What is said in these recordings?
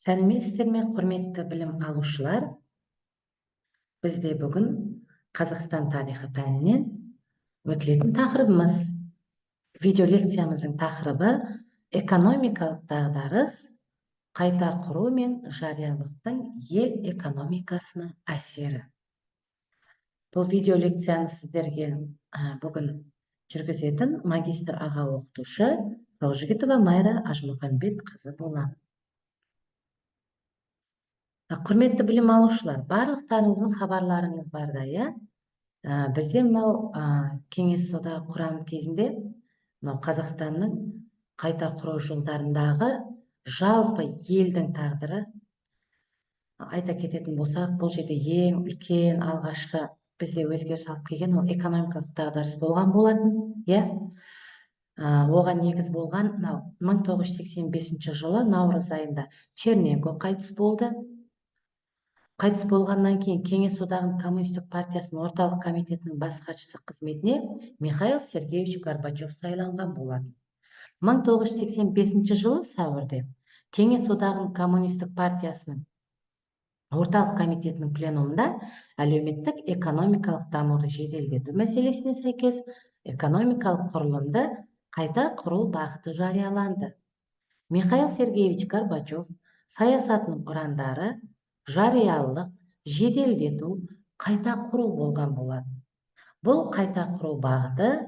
Сәлеметсіздер ме, құрметті білім алушылар? Бізде бүгін Қазақстан тарихы пәнінен өтілетін тақырыбымыз. Видео лекциямыздың тақырыбы экономикалық дағдарыс, қайта құру мен жариялылықтың ел экономикасына әсері. Бұл видео лекцияны сіздерге бүгін жүргізетін магистр аға оқытушы Тоқжігітова Майра Ажмұхамбетқызы боламын. Құрметті білім алушылар, барлықтарыңыздың хабарларыңыз барда, иә? Бізде мынау кеңес одағы құрамы кезінде мынау Қазақстанның қайта құру жылдарындағы жалпы елдің тағдыры, айта кететін болсақ, бұл жерде ең үлкен алғашқы бізде өзгеріс алып келген ол экономикалық дағдарыс болған болатын, иә? Оған негіз болған мынау 1985 жылы наурыз айында Черненко қайтыс болды. Қайтыс болғаннан кейін Кеңес одағының коммунистік партиясының орталық комитетінің бас хатшысы қызметіне Михаил Сергеевич Горбачев сайланған болатын. 1985 жылы сәуірде Кеңес одағының коммунистік партиясының орталық комитетінің пленумында әлеуметтік экономикалық дамуды жеделдету мәселесіне сәйкес экономикалық құрылымды қайта құру бағыты жарияланды. Михаил Сергеевич Горбачев саясатының ұрандары жариялылық, жеделдету, қайта құру болған болады. Бұл қайта құру бағыты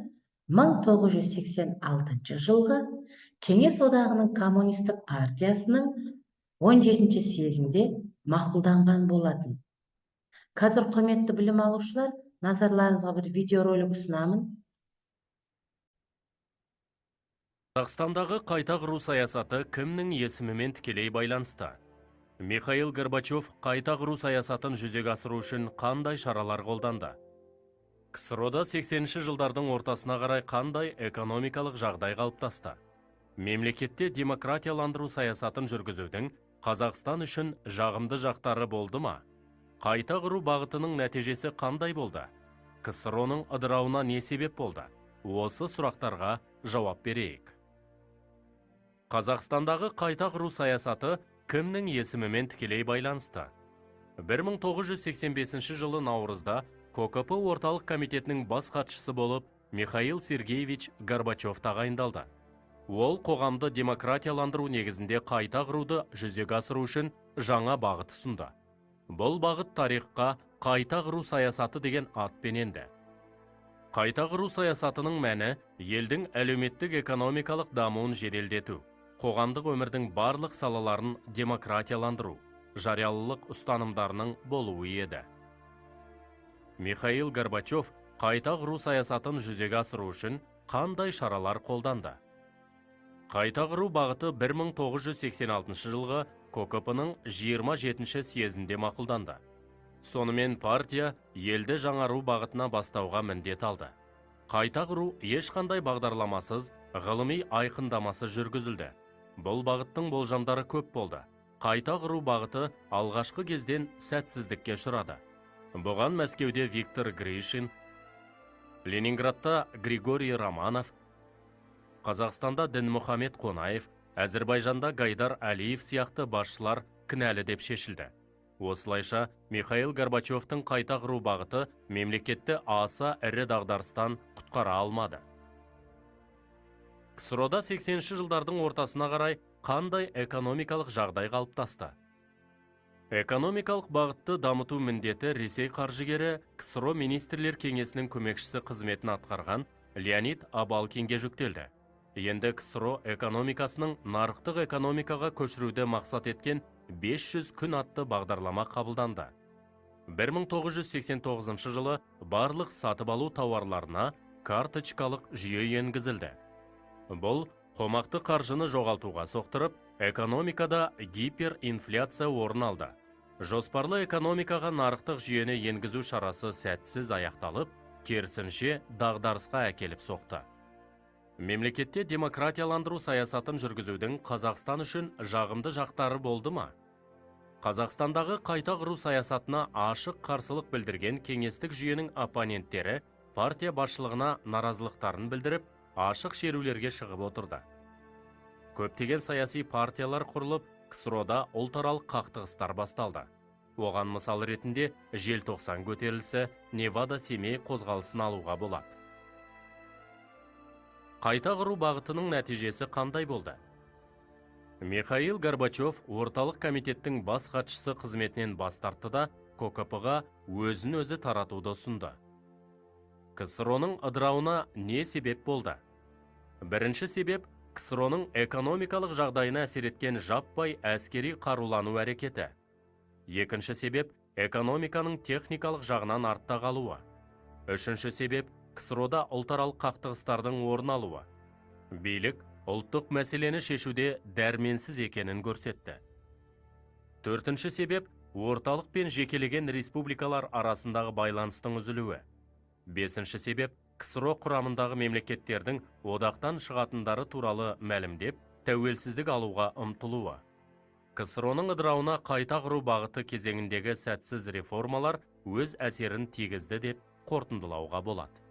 1986 жылғы Кеңес одағының коммунистік партиясының 17-ші съезінде мақұлданған болатын. Қазір, құрметті білім алушылар, назарларыңызға бір видеоролик ұсынамын. Қазақстандағы қайта құру саясаты кімнің есімімен тікелей байланысты? Михаил Горбачев қайта құру саясатын жүзеге асыру үшін қандай шаралар қолданды? КСРОда 80-ші жылдардың ортасына қарай қандай экономикалық жағдай қалыптасты? Мемлекетте демократияландыру саясатын жүргізудің Қазақстан үшін жағымды жақтары болды ма? Қайта құру бағытының нәтижесі қандай болды? КСРОның ыдырауына не себеп болды? Осы сұрақтарға жауап берейік. Қазақстандағы қайта құру саясаты кімнің есімімен тікелей байланысты? 1985 жылы наурызда КОКП орталық комитетінің бас хатшысы болып Михаил Сергеевич Горбачев тағайындалды. Ол қоғамды демократияландыру негізінде қайта құруды жүзеге асыру үшін жаңа бағыт ұсынды. Бұл бағыт тарихқа қайта құру саясаты деген атпен енді. Қайта құру саясатының мәні елдің әлеуметтік экономикалық дамуын жеделдету, қоғамдық өмірдің барлық салаларын демократияландыру, жариялылық ұстанымдарының болуы еді. Михаил Горбачев қайта құру саясатын жүзеге асыру үшін қандай шаралар қолданды? Қайта құру бағыты 1986 жылғы КОКП-ның 27-ші съезінде мақұлданды. Сонымен партия елді жаңару бағытына бастауға міндет алды. Қайта құру ешқандай бағдарламасыз, ғылыми айқындамасы жүргізілді. Бұл бағыттың болжамдары көп болды. Қайта құру бағыты алғашқы кезден сәтсіздікке ұшырады. Бұған Мәскеуде Виктор Гришин, Ленинградта Григорий Романов, Қазақстанда Дінмұхамед Қонаев, Әзірбайжанда Гайдар Әлиев сияқты басшылар кінәлі деп шешілді. Осылайша, Михаил Горбачевтың қайта құру бағыты мемлекетті аса ірі дағдарыстан құтқара алмады. КСРОда 80-ші жылдардың ортасына қарай қандай экономикалық жағдай қалыптасты? Экономикалық бағытты дамыту міндеті Ресей қаржыгері КСРО министрлер кеңесінің көмекшісі қызметін атқарған Леонид Абалкинге жүктелді. Енді КСРО экономикасының нарықтық экономикаға көшіруді мақсат еткен 500 күн атты бағдарлама қабылданды. 1989 жылы барлық сатып алу тауарларына карточкалық жүйе енгізілді. Бұл қомақты қаржыны жоғалтуға соқтырып, экономикада гиперинфляция орын алды. Жоспарлы экономикаға нарықтық жүйені енгізу шарасы сәтсіз аяқталып, керісінше дағдарысқа әкеліп соқты. Мемлекетте демократияландыру саясатын жүргізудің Қазақстан үшін жағымды жақтары болды ма? Қазақстандағы қайта құру саясатына ашық қарсылық білдірген кеңестік жүйенің оппоненттері партия басшылығына наразылықтарын білдіріп, ашық шерулерге шығып отырды. Көптеген саяси партиялар құрылып, КСРОда ұлтаралық қақтығыстар басталды. Оған мысал ретінде желтоқсан көтерілісі, Невада Семей қозғалысын алуға болады. Қайта құру бағытының нәтижесі қандай болды? Михаил Горбачев орталық комитеттің бас хатшысы қызметінен бас тартты да КОКП-ға өзін өзі таратуды ұсынды. КСРОның ыдырауына не себеп болды? Бірінші себеп КСРОның экономикалық жағдайына әсер еткен жаппай әскери қарулану әрекеті. Екінші себеп экономиканың техникалық жағынан артта қалуы. Үшінші себеп КСРОда ұлтаралық қақтығыстардың орын алуы. Билік ұлттық мәселені шешуде дәрменсіз екенін көрсетті. Төртінші себеп орталық пен жекелеген республикалар арасындағы байланыстың үзілуі. Бесінші себеп КСРО құрамындағы мемлекеттердің одақтан шығатындары туралы мәлімдеп, тәуелсіздік алуға ұмтылуы. КСРОның ыдырауына қайта құру бағыты кезеңіндегі сәтсіз реформалар өз әсерін тигізді деп қорытындылауға болады.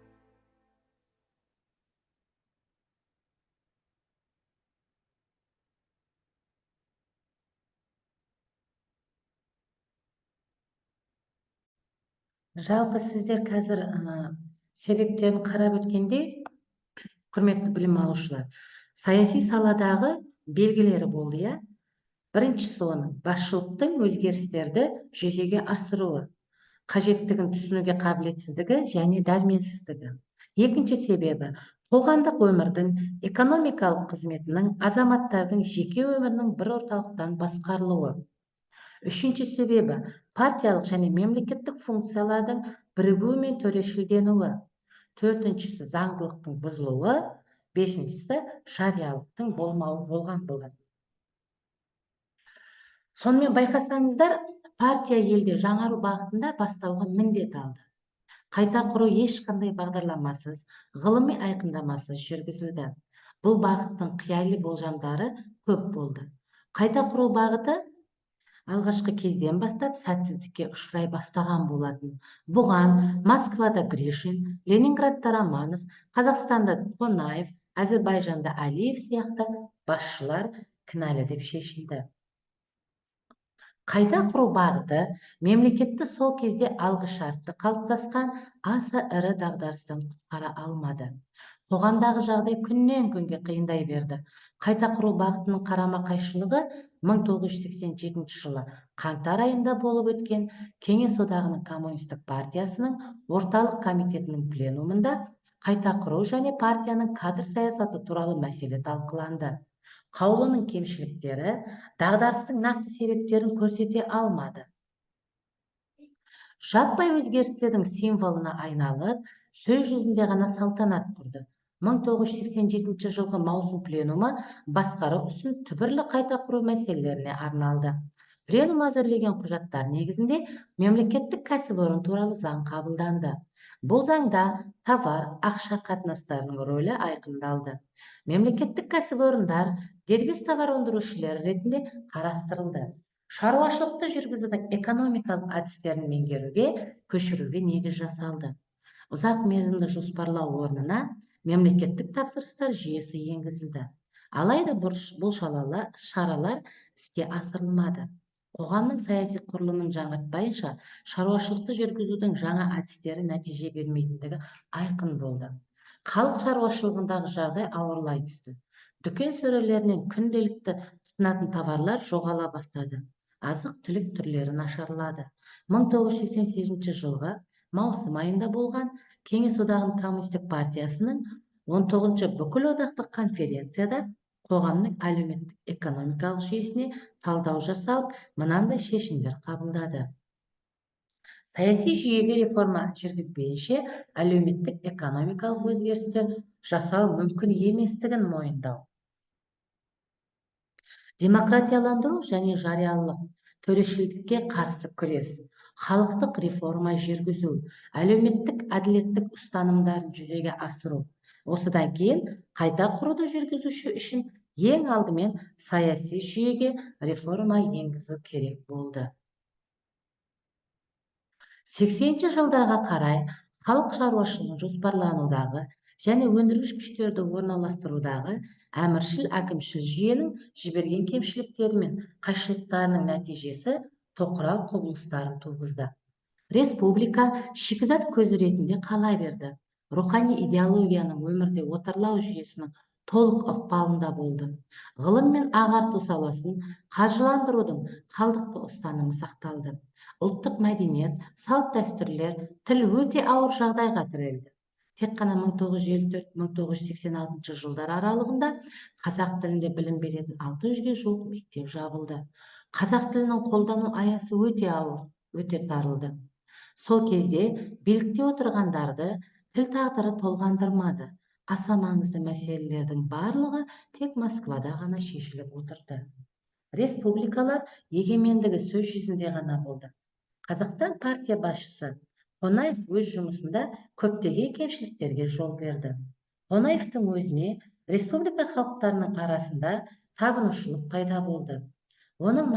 Жалпы сіздер қазір себептерін қарап өткенде, құрметті білім алушылар, саяси саладағы белгілері болды, иә? Біріншісі оның басшылықтың өзгерістерді жүзеге асыруы, қажеттігін түсінуге қабілетсіздігі және дәрменсіздігі. Екінші себебі қоғамдық өмірдің, экономикалық қызметінің, азаматтардың жеке өмірінің бір орталықтан басқарылуы. Үшінші себебі партиялық және мемлекеттік функциялардың бірігуі мен төрешілденуі. Төртіншісі заңдылықтың бұзылуы. Бесіншісі жариялықтың болмауы болған болады. Сонымен байқасаңыздар, партия елде жаңару бағытында бастауға міндет алды. Қайта құру ешқандай бағдарламасыз, ғылыми айқындамасыз жүргізілді. Бұл бағыттың қияли болжамдары көп болды. Қайта құру бағыты алғашқы кезден бастап сәтсіздікке ұшырай бастаған болатын. Бұған Москвада Гришин, Ленинградта Романов, Қазақстанда Қонаев, Әзербайжанда Алиев сияқты басшылар кінәлі деп шешілді. Қайта құру бағыты мемлекетті сол кезде алғышартты қалыптасқан аса ірі дағдарыстан құтқара алмады. Қоғамдағы жағдай күннен күнге қиындай берді. Қайта құру бағытының қарама қайшылығы 1987 жылы қаңтар айында болып өткен Кеңес одағының коммунистік партиясының орталық комитетінің пленумында қайта құру және партияның кадр саясаты туралы мәселе талқыланды. Қаулының кемшіліктері дағдарыстың нақты себептерін көрсете алмады. Жаппай өзгерістердің символына айналып, сөз жүзінде ғана салтанат құрды. 1987 жылғы маусым пленумы басқару ісін түбірлі қайта құру мәселелеріне арналды. Пленум әзірлеген құжаттар негізінде мемлекеттік кәсіпорын туралы заң қабылданды. Бұл заңда товар, ақша қатынастарының рөлі айқындалды. Мемлекеттік кәсіпорындар дербес товар өндірушілер ретінде қарастырылды. Шаруашылықты жүргізудің экономикалық әдістерін меңгеруге, көшіруге негіз жасалды. Ұзақ мерзімді жоспарлау орнына мемлекеттік тапсырыстар жүйесі енгізілді. Алайда бұл шаралар іске асырылмады. Қоғамның саяси құрылымын жаңғыртпайынша, шаруашылықты жүргізудің жаңа әдістері нәтиже бермейтіндігі айқын болды. Халық шаруашылығындағы жағдай ауырлай түсті. Дүкен сөрелерінен күнделікті тұтынатын товарлар жоғала бастады. Азық-түлік түрлері нашарлады. 1988 жылғы маусым айында болған Кеңес одағының коммунистік партиясының 19-шы бүкіл одақтық конференцияда қоғамның әлеуметтік экономикалық жүйесіне талдау жасалып, мынандай шешімдер қабылдады. Саяси жүйеге реформа жүргізбейінше әлеуметтік экономикалық өзгерістер жасау мүмкін еместігін мойындау. Демократияландыру және жариялылық, төрешілдікке қарсы күрес, халықтық реформа жүргізу, әлеуметтік әділеттік ұстанымдарын жүзеге асыру. Осыдан кейін қайта құруды жүргізуші үшін ең алдымен саяси жүйеге реформа енгізу керек болды. 80-ші жылдарға қарай халық шаруашылығын жоспарланудағы және өндіргіш күштерді орналастырудағы әміршіл әкімшіл жүйенің жіберген кемшіліктері мен қайшылықтарының нәтижесі тоқырау құбылыстарын туғызды. Республика шикізат көзі ретінде қала берді. Рухани идеологияның өмірде отарлау жүйесінің толық ықпалында болды. Ғылым мен ағарту саласын қаржыландырудың қалдықты ұстанымы сақталды. Ұлттық мәдениет, салт дәстүрлер, тіл өте ауыр жағдайға тірелді. Тек қана 1954-1986 жылдар аралығында қазақ тілінде білім беретін 600-ге жуық мектеп жабылды. Қазақ тілінің қолдану аясы өте ауыр, өте тарылды. Сол кезде билікте отырғандарды тіл тағдыры толғандырмады. Аса маңызды мәселелердің барлығы тек Москвада ғана шешіліп отырды. Республикалар егемендігі сөз жүзінде ғана болды. Қазақстан партия басшысы Қонаев өз жұмысында көптеген кемшіліктерге жол берді. Қонаевтың өзіне республика халықтарының арасында табынушылық пайда болды. Оның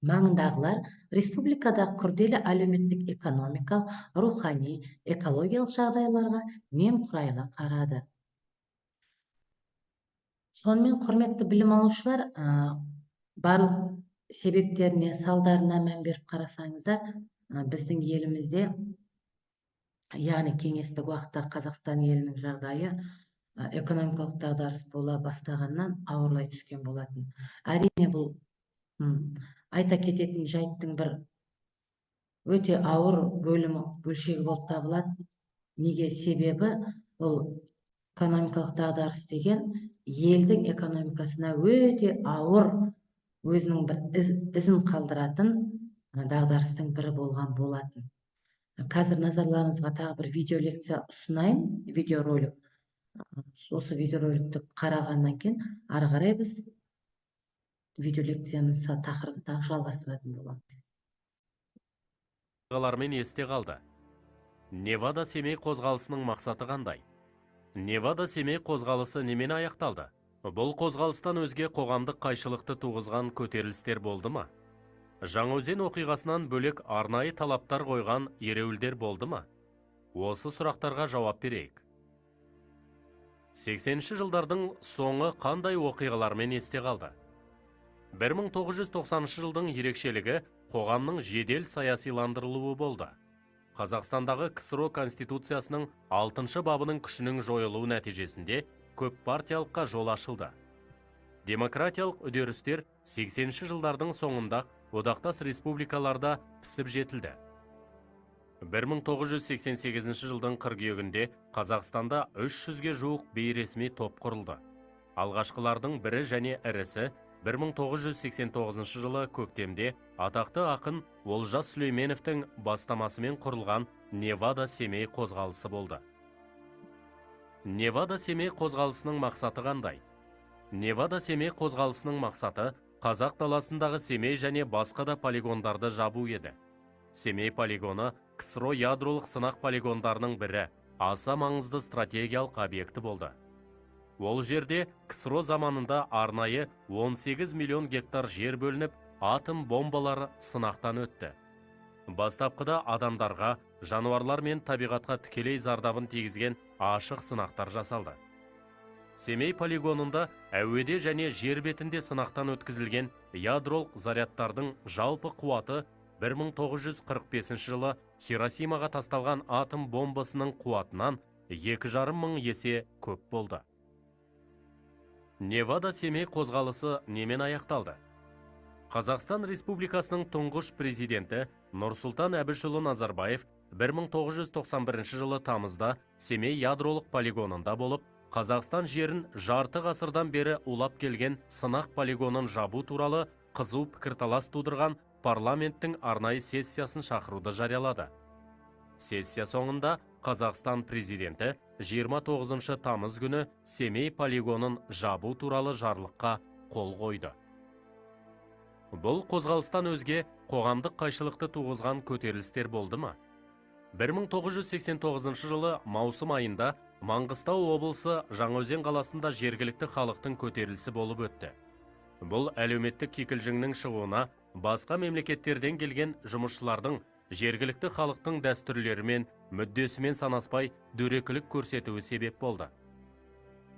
маңындағылар республикадағы күрделі әлеуметтік экономикалық, рухани, экологиялық жағдайларға немқұрайлы қарады. Сонымен құрметті білім алушылар, барлық себептеріне, салдарына мән беріп қарасаңыздар, біздің елімізде, яғни кеңестік уақытта Қазақстан елінің жағдайы экономикалық дағдарыс бола бастағаннан ауырлай түскен болатын. Әрине бұл айта кететін жайттың бір өте ауыр бөлшегі болып табылады. Неге? Себебі ол экономикалық дағдарыс деген елдің экономикасына өте ауыр өзінің бір ізін қалдыратын дағдарыстың бірі болған болатын. Қазір назарларыңызға тағы бір видеолекция ұсынайын, видеоролик. Осы видеороликті қарағаннан кейін ары қарай біз видеолекциямыз тақырыбын жалғастыратын боламыз. Оқиғалармен есте қалды. Невада-Семей қозғалысының мақсаты қандай? Невада-Семей қозғалысы немен аяқталды? Бұл қозғалыстан өзге қоғамдық қайшылықты туғызған көтерілістер болды ма? Жаңаөзен оқиғасынан бөлек арнайы талаптар қойған ереуілдер болды ма? Осы сұрақтарға жауап берейік. 80-ші жылдардың соңы қандай оқиғалармен есте қалды? 1990 жылдың ерекшелігі қоғамның жедел саясиландырылуы болды. Қазақстандағы КСРО Конституциясының 6-шы бабының күшінің жойылуы нәтижесінде көп партиялыққа жол ашылды. Демократиялық үдерістер 80-ші жылдардың соңында одақтас республикаларда пісіп жетілді. 1988 жылдың қыркүйегінде Қазақстанда 300-ге жуық бейресми топ құрылды. Алғашқылардың бірі және ірісі 1989 жылы көктемде атақты ақын Олжас Сүлейменовтің бастамасымен құрылған Невада-Семей қозғалысы болды. Невада-Семей қозғалысының мақсаты қандай? Невада-Семей қозғалысының мақсаты Қазақ даласындағы Семей және басқа да полигондарды жабу еді. Семей полигоны КСРО ядролық сынақ полигондарының бірі, аса маңызды стратегиялық объекті болды. Ол жерде КСРО заманында арнайы 18 миллион гектар жер бөлініп, атом бомбалары сынақтан өтті. Бастапқыда адамдарға, жануарлар мен табиғатқа тікелей зардабын тигізген ашық сынақтар жасалды. Семей полигонында әуеде және жер бетінде сынақтан өткізілген ядролық зарядтардың жалпы қуаты 1945 жылы Хиросимаға тасталған атом бомбасының қуатынан 2,5 мың есе көп болды. Невада-Семей қозғалысы немен аяқталды? Қазақстан Республикасының тұңғыш президенті Нұрсұлтан Әбішұлы Назарбаев 1991 жылы тамызда Семей ядролық полигонында болып, Қазақстан жерін жарты ғасырдан бері улап келген сынақ полигонын жабу туралы қызу пікірталас тудырған парламенттің арнайы сессиясын шақыруды жариялады. Сессия соңында Қазақстан президенті 29 тамыз күні Семей полигонын жабу туралы жарлыққа қол қойды. Бұл қозғалыстан өзге қоғамдық қайшылықты туғызған көтерілістер болды ма? 1989 жылы маусым айында Маңғыстау облысы Жаңаөзен қаласында жергілікті халықтың көтерілісі болып өтті. Бұл әлеуметтік кикілжіңнің шығуына басқа мемлекеттерден келген жұмысшылардың жергілікті халықтың дәстүрлерімен, мүддесімен санаспай дөрекілік көрсетуі себеп болды.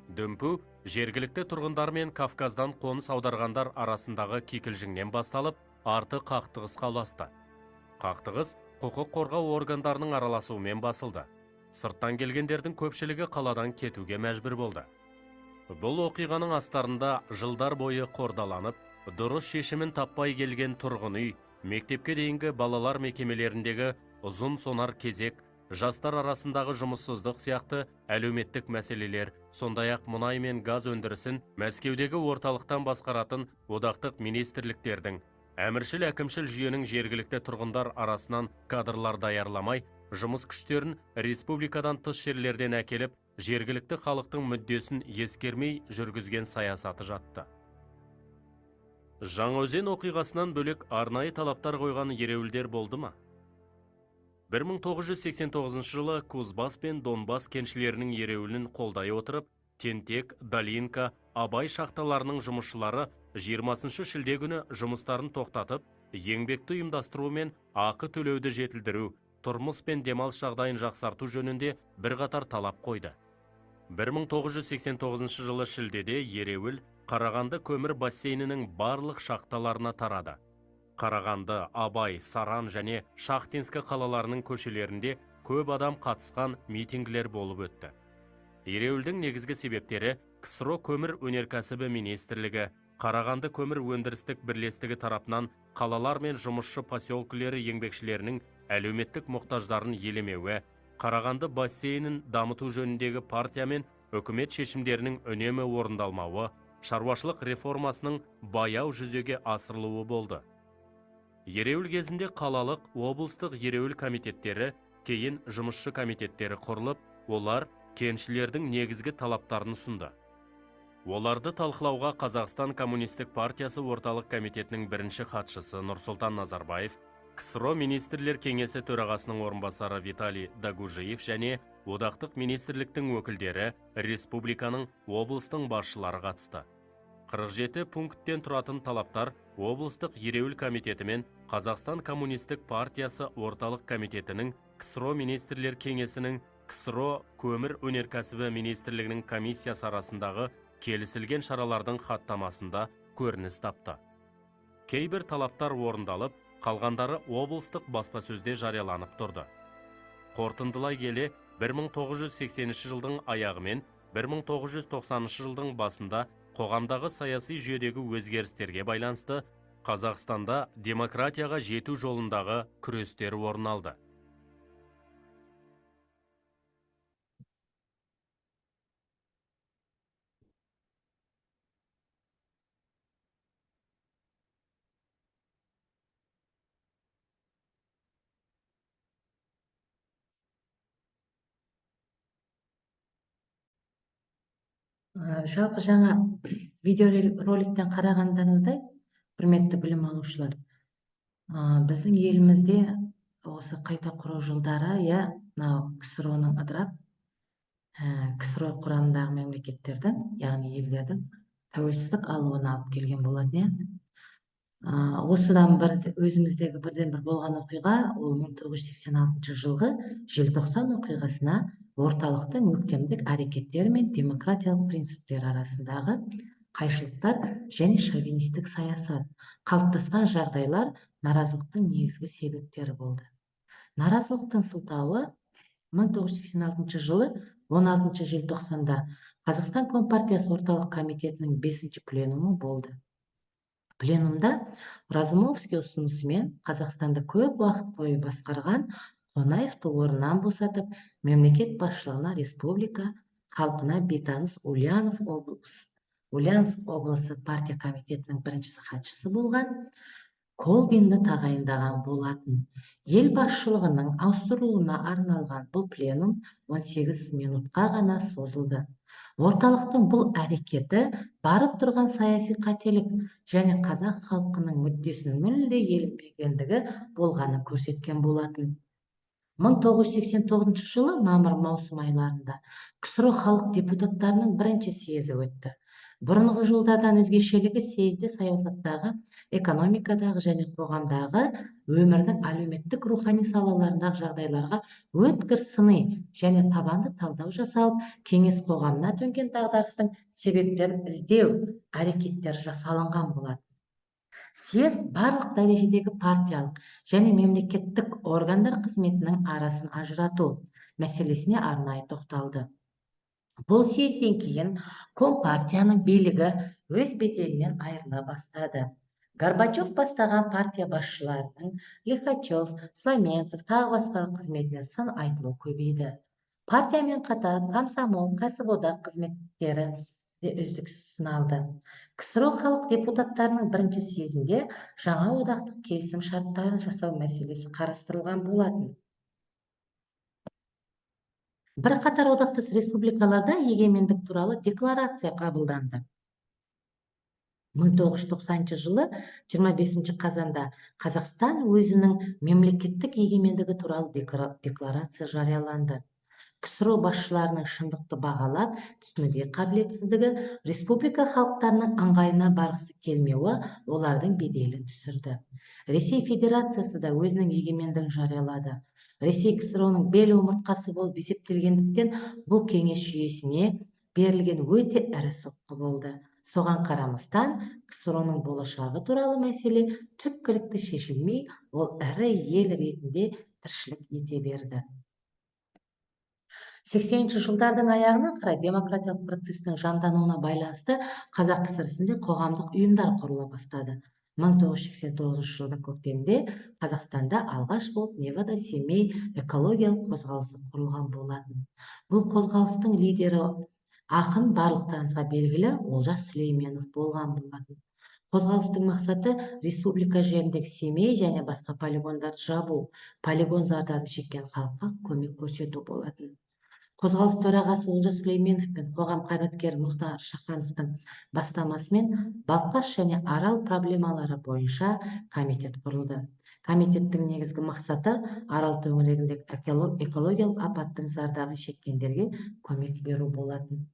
Дүмпу жергілікті тұрғындар мен Кавказдан қоныс аударғандар арасындағы кикілжіңнен басталып, арты қақтығысқа ұласты. Қақтығыс құқық қорғау органдарының араласуымен басылды. Сырттан келгендердің көпшілігі қаладан кетуге мәжбүр болды. Бұл оқиғаның астарында жылдар бойы қордаланып, дұрыс шешімін таппай келген тұрғын үй, мектепке дейінгі балалар мекемелеріндегі ұзын сонар кезек, жастар арасындағы жұмыссыздық сияқты әлеуметтік мәселелер, сондай-ақ мұнай мен газ өндірісін Мәскеудегі орталықтан басқаратын одақтық министрліктердің, әміршіл әкімшіл жүйенің жергілікті тұрғындар арасынан кадрлар даярламай, жұмыс күштерін республикадан тыс жерлерден әкеліп, жергілікті халықтың мүддесін ескермей жүргізген саясаты жатты. Жаңаөзен оқиғасынан бөлек арнайы талаптар қойған ереуілдер болды ма? 1989 жылы Кузбасс пен Донбасс кеншілерінің ереуілін қолдай отырып, Тентек, Долинка, Абай шахталарының жұмысшылары 20 шілде күні жұмыстарын тоқтатып, еңбекті ұйымдастыру мен ақы төлеуді жетілдіру, тұрмыс пен демалыс жағдайын жақсарту жөнінде бірқатар талап қойды. 1989 жылы шілдеде ереуіл Қарағанды көмір бассейнінің барлық шахталарына тарады. Қарағанды, Абай, Саран және Шахтинскі қалаларының көшелерінде көп адам қатысқан митингілер болып өтті. Ереуілдің негізгі себептері КСРО көмір өнеркәсібі министрлігі, Қарағанды көмір өндірістік бірлестігі тарапынан қалалар мен жұмысшы поселкілері еңбекшілерінің әлеуметтік мұқтаждарын елемеуі, Қарағанды бассейнін дамыту жөніндегі партия мен үкімет шешімдерінің үнемі орындалмауы, шаруашылық реформасының баяу жүзеге асырылуы болды. Ереуіл кезінде қалалық, облыстық ереуіл комитеттері, кейін жұмысшы комитеттері құрылып, олар кеншілердің негізгі талаптарын ұсынды. Оларды талқылауға Қазақстан Коммунистік партиясы орталық комитетінің бірінші хатшысы Нұрсұлтан Назарбаев, КСРО министрлер кеңесі төрағасының орынбасары Виталий Дагужиев және одақтық министрліктің өкілдері, республиканың, облыстың басшылары қатысты. 47 пункттен тұратын талаптар облыстық ереуіл комитеті мен Қазақстан Коммунистік партиясы орталық комитетінің, КСРО министрлер кеңесінің, КСРО көмір өнеркәсібі министрлігінің комиссиясы арасындағы келісілген шаралардың хаттамасында көрініс тапты. Кейбір талаптар орындалып, қалғандары облыстық баспасөзде жарияланып тұрды. Қорытындылай келе, 1980 жылдың аяғы мен 1990 жылдың басында қоғамдағы саяси жүйедегі өзгерістерге байланысты Қазақстанда демократияға жету жолындағы күрестер орын алды. Жалпы жаңа видеороликтен қарағандарыңыздай, құрметті білім алушылар, біздің елімізде осы қайта құру жылдары, мынау КСРО-ның ыдырап, КСРО құрамындағы мемлекеттердің, яғни елдердің тәуелсіздік алуына алып келген болатын. Осыдан өзіміздегі бірден бір болған оқиға, ол 1986 жылғы желтоқсан оқиғасына орталықтың өктемдік әрекеттері мен демократиялық принциптер арасындағы қайшылықтар және шовинистік саясат, қалыптасқан жағдайлар наразылықтың негізгі себептері болды. Наразылықтың сылтауы 1986 жылы 16 желтоқсанда Қазақстан Компартиясы орталық комитетінің 5-ші пленумы болды. Пленумда Разумовский ұсынысымен Қазақстанды көп уақыт бойы басқарған Қонаевты орнынан босатып, мемлекет басшылығына республика халқына бейтаныс Ульяновск облысы партия комитетінің бірінші хатшысы болған Колбинді тағайындаған болатын. Ел басшылығының ауыстырылуына арналған бұл пленум 18 минутқа ғана созылды. Орталықтың бұл әрекеті барып тұрған саяси қателік және қазақ халқының мүддесін мүлде елемегендігі болғанын көрсеткен болатын. 1989 жылы мамыр-маусым айларында КСРО халық депутаттарының бірінші съезі өтті. Бұрынғы жылдардан өзгешелігі съезде саясаттағы, экономикадағы және қоғамдағы өмірдің әлеуметтік рухани салаларындағы жағдайларға өткір сыни және табанды талдау жасалып, кеңес қоғамына төнген дағдарыстың себептерін іздеу әрекеттері жасалынған болатын. Съезд барлық дәрежедегі партиялық және мемлекеттік органдар қызметінің арасын ажырату мәселесіне арнайы тоқталды. Бұл съезден кейін Компартияның билігі өз беделінен айырыла бастады. Горбачев бастаған партия басшыларының Лихачев, Сломенцев тағы басқа қызметіне сын айтылу көбейді. Партиямен қатар комсомол, кәсіподақ қызметтері де үздіксіз сыналды. КСРО халық депутаттарының бірінші съезінде жаңа одақтық келісім шарттарын жасау мәселесі қарастырылған болатын. Бірқатар одақтас республикаларда егемендік туралы декларация қабылданды. 1990 жылы 25 қазанда Қазақстан өзінің мемлекеттік егемендігі туралы декларация жарияланды. КСРО басшыларының шындықты бағалап, түсінуге қабілетсіздігі, республика халықтарының ыңғайына барғысы келмеуі олардың беделін түсірді. Ресей Федерациясы да өзінің егемендігін жариялады. Ресей КСРОның бел омыртқасы болып есептелгендіктен бұл кеңес жүйесіне берілген өте ірі соққы болды. Соған қарамастан, КСРОның болашағы туралы мәселе түпкілікті шешілмей, ол ірі ел ретінде тіршілік ете берді. 80-ші жылдардың аяғына қарай демократиялық процестің жандануына байланысты Қазақ КСР-сінде қоғамдық ұйымдар құрыла бастады. 1989 жылдың көктемде Қазақстанда алғаш болып Невада Семей экологиялық қозғалысы құрылған болатын. Бұл қозғалыстың лидері ақын барлықтарыңызға белгілі Олжас Сүлейменов болған болатын. Қозғалыстың мақсаты республика жеріндегі Семей және басқа полигондарды жабу, полигон зардабын шеккен халыққа көмек көрсету болатын. Қозғалыс төрағасы Олжас Сүлейменов пен қоғам қайраткері Мұхтар Шахановтың бастамасымен Балқаш және Арал проблемалары бойынша комитет құрылды. Комитеттің негізгі мақсаты Арал төңірегіндегі экологиялық апаттың зардабын шеккендерге көмек беру болатын.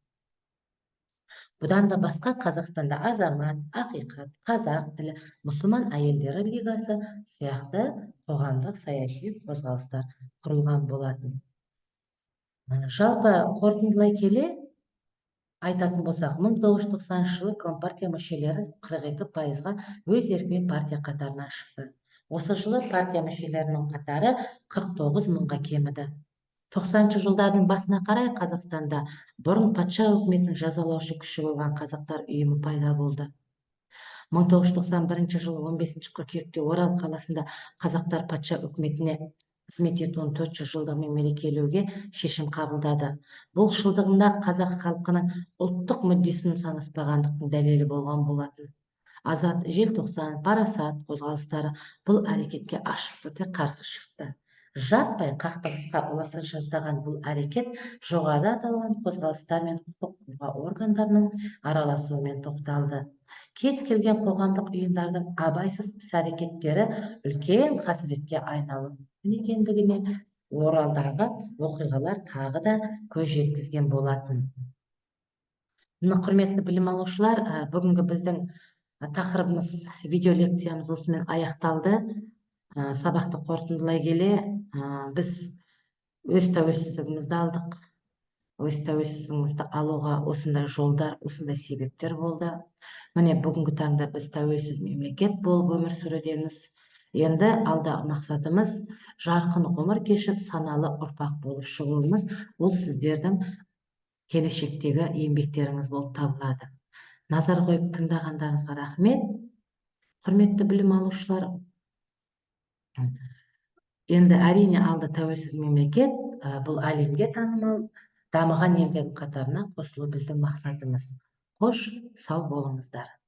Бұдан да басқа Қазақстанда Азамат, Ақиқат, Қазақ тілі, мұсылман әйелдері лигасы сияқты қоғамдық саяси қозғалыстар құрылған болатын. Жалпы қорытындылай келе айтатын болсақ, 1990 жылы Компартия мүшелері 42%-ға өз еркімен партия қатарынан шықты. Осы жылы партия мүшелерінің қатары 49 мыңға кеміді. 90-шы жылдардың басына қарай Қазақстанда бұрын патша үкіметін жазалаушы күші болған қазақтар ұйымы пайда болды. 1991 жылы 15 қыркүйекте Орал қаласында қазақтар патша үкіметіне қызмет етуін 400 жылдығымен мерекелеуге шешім қабылдады. Бұл жылдығында қазақ халқының ұлттық мүддесін санаспағандықтың дәлелі болған болатын. Азат, желтоқсан, парасат қозғалыстары бұл әрекетке ашық түрде қарсы шықты. Жаппай қақтығысқа ұласа жаздаған бұл әрекет жоғарыда аталған қозғалыстар мен құқық қорғау органдарының араласуымен тоқталды. Кез келген қоғамдық ұйымдардың абайсыз іс-әрекеттері үлкен қасіретке айналуы мүмкін екендігіне Оралдағы оқиғалар тағы да көз жеткізген болатын. Құрметті білім алушылар, бүгінгі біздің тақырыбымыз, видео лекциямыз осымен аяқталды. Сабақты қорытындылай келе, біз өз тәуелсіздігімізді алдық. Өз тәуелсіздігімізді алуға осындай жолдар, осындай себептер болды. Міне бүгінгі таңда біз тәуелсіз мемлекет болып өмір сүрудеміз. Енді алдағы мақсатымыз жарқын ғұмыр кешіп, саналы ұрпақ болып шығуымыз, ол сіздердің келешектегі еңбектеріңіз болып табылады. Назар қойып тыңдағандарыңызға рахмет. Құрметті білім алушылар, енді әрине алда тәуелсіз мемлекет, бұл әлемге танымал дамыған елдердің қатарына қосылу біздің мақсатымыз. Қош, сау болыңыздар.